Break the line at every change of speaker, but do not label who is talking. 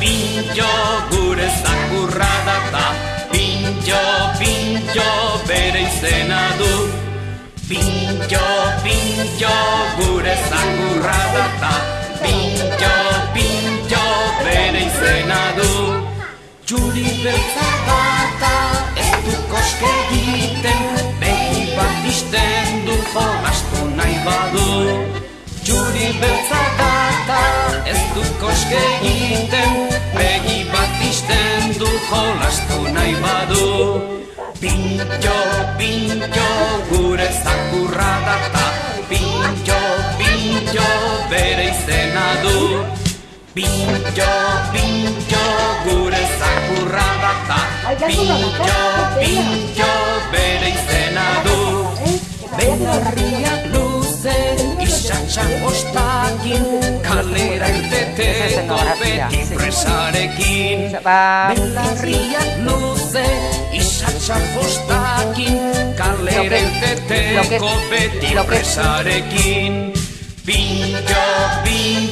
pintxo gure zakurra data. Pintxo, pintxo bere izena du. Pintxo, pintxo gure zakurra data. Pintxo, pintxo bere izena du. Txuri beltza bata ez du koske egiten, begi bat isten du jolastu nahi badu. Txuri beltza bata ez du koske egiten, begi bat isten du jolastu nahi badu. Pintxo, pintxo gure zakurra data. Pintxo, pintxo bere izena du. Pintxo, pintxo gure zakurra data. Pintxo, pintxo bere izena du. Belarriak luze, isatxan bostakin, kalera irteteko beti presarekin. Belarriak luze, isatxan bostakin, kalera irteteko beti presarekin. Pintxo, pintxo